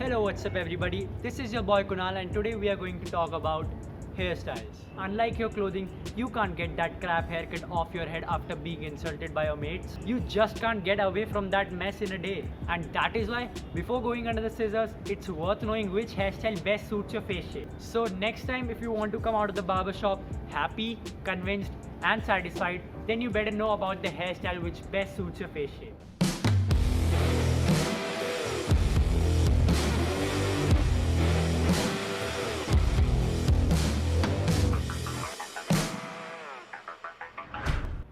Hello, what's up everybody? This is your boy Kunal and today we are going to talk about hairstyles. Unlike your clothing, you can't get that crap haircut off your head after being insulted by your mates. You just can't get away from that mess in a day. And that is why, before going under the scissors, it's worth knowing which hairstyle best suits your face shape. So next time if you want to come out of the barber shop happy, convinced and satisfied, then you better know about the hairstyle which best suits your face shape.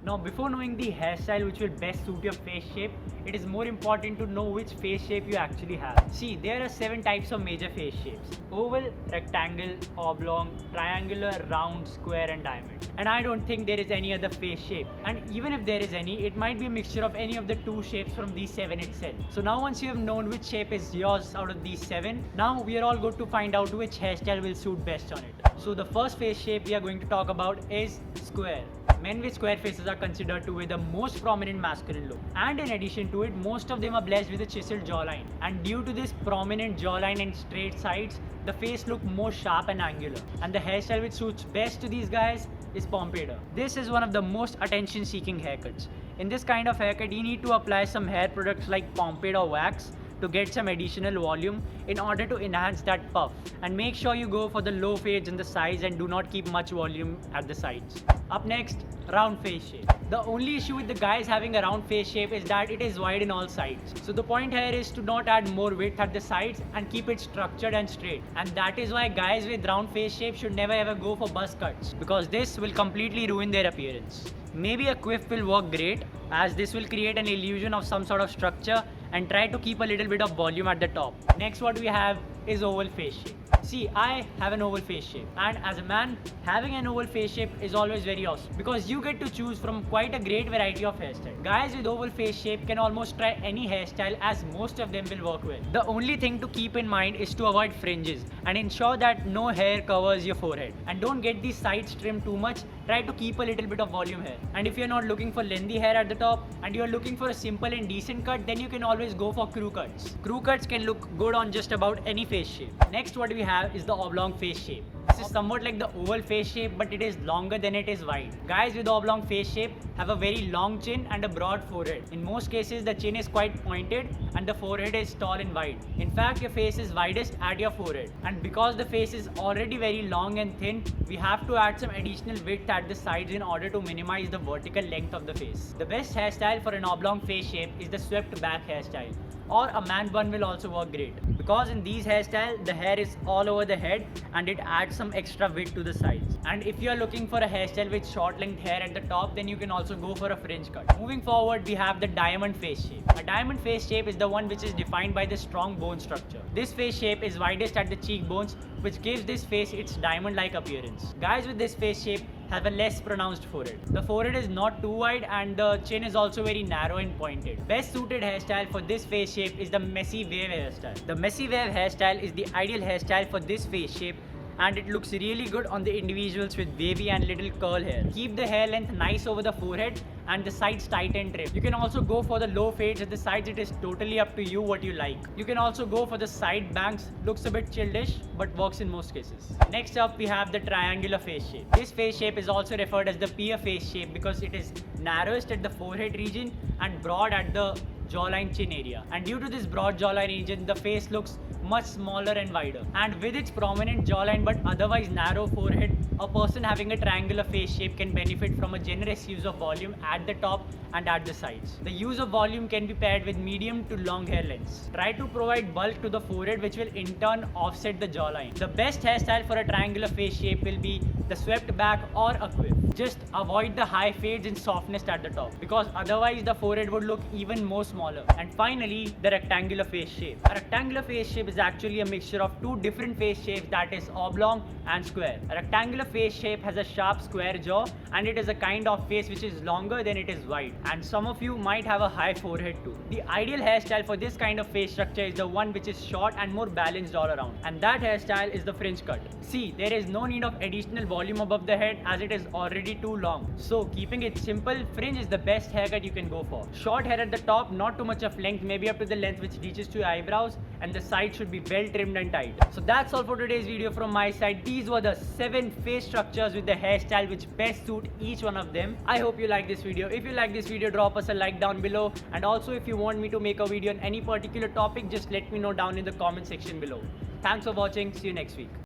Now, before knowing the hairstyle which will best suit your face shape, it is more important to know which face shape you actually have. See, there are 7 types of major face shapes: oval, rectangle, oblong, triangular, round, square and diamond. And I don't think there is any other face shape. And even if there is any, it might be a mixture of any of the 2 shapes from these 7 itself. So now once you have known which shape is yours out of these 7, now we are all good to find out which hairstyle will suit best on it. So the first face shape we are going to talk about is square. Men with square faces are considered to be the most prominent masculine look. And in addition to it, most of them are blessed with a chiseled jawline. And due to this prominent jawline and straight sides, the face look more sharp and angular. And the hairstyle which suits best to these guys is pompadour. This is one of the most attention-seeking haircuts. In this kind of haircut, you need to apply some hair products like pompadour wax to get some additional volume in order to enhance that puff. And make sure you go for the low fades in the sides and do not keep much volume at the sides. Up next, round face shape. The only issue with the guys having a round face shape is that it is wide in all sides. So the point here is to not add more width at the sides and keep it structured and straight. And that is why guys with round face shape should never ever go for buzz cuts, because this will completely ruin their appearance. Maybe a quiff will work great, as this will create an illusion of some sort of structure and try to keep a little bit of volume at the top. Next, what we have is oval face shape. See, I have an oval face shape, and as a man, having an oval face shape is always very awesome because you get to choose from quite a great variety of hairstyles. Guys with oval face shape can almost try any hairstyle, as most of them will work well. The only thing to keep in mind is to avoid fringes and ensure that no hair covers your forehead. And don't get these sides trimmed too much, try to keep a little bit of volume here. And if you're not looking for lengthy hair at the top and you're looking for a simple and decent cut, then you can always go for crew cuts. Crew cuts can look good on just about any face shape. Next, what we have is the oblong face shape. This is somewhat like the oval face shape, but it is longer than it is wide. Guys with oblong face shape have a very long chin and a broad forehead. In most cases, the chin is quite pointed and the forehead is tall and wide. In fact, your face is widest at your forehead. And because the face is already very long and thin, we have to add some additional width at the sides in order to minimize the vertical length of the face. The best hairstyle for an oblong face shape is the swept back hairstyle, or a man bun will also work great, because in these hairstyles the hair is all over the head and it adds some extra width to the sides. And if you are looking for a hairstyle with short length hair at the top, then you can also go for a fringe cut. Moving forward, we have the diamond face shape. A diamond face shape is the one which is defined by the strong bone structure. This face shape is widest at the cheekbones, which gives this face its diamond-like appearance. Guys with this face shape have a less pronounced forehead. The forehead is not too wide and the chin is also very narrow and pointed. Best suited hairstyle for this face shape is the messy wave hairstyle. The messy wave hairstyle is the ideal hairstyle for this face shape, and it looks really good on the individuals with wavy and little curl hair. Keep the hair length nice over the forehead and the sides tight and trim. You can also go for the low fades at the sides. It is totally up to you what you like. You can also go for the side bangs. Looks a bit childish but works in most cases. Next up, we have the triangular face shape. This face shape is also referred as the pier face shape because it is narrowest at the forehead region and broad at the jawline chin area. And due to this broad jawline region, the face looks much smaller and wider. And with its prominent jawline but otherwise narrow forehead, a person having a triangular face shape can benefit from a generous use of volume at the top and at the sides. The use of volume can be paired with medium to long hair lengths. Try to provide bulk to the forehead, which will in turn offset the jawline. The best hairstyle for a triangular face shape will be the swept back or a quiff. Just avoid the high fades and softness at the top, because otherwise the forehead would look even more smaller. And finally, the rectangular face shape. A rectangular face shape is actually a mixture of 2 different face shapes, that is oblong and square. A rectangular face shape has a sharp square jaw, and it is a kind of face which is longer than it is wide. And some of you might have a high forehead too. The ideal hairstyle for this kind of face structure is the one which is short and more balanced all around. And that hairstyle is the fringe cut. See, there is no need of additional volume above the head as it is already too long. So keeping it simple, fringe is the best haircut you can go for. Short hair at the top, not too much of length, maybe up to the length which reaches to your eyebrows, and the side should be well trimmed and tight. So that's all for today's video from my side. These were the 7 face structures with the hairstyle which best suit each one of them. I hope you like this video. If you like this video, drop us a like down below, and also if you want me to make a video on any particular topic, just let me know down in the comment section below. Thanks for watching. See you next week.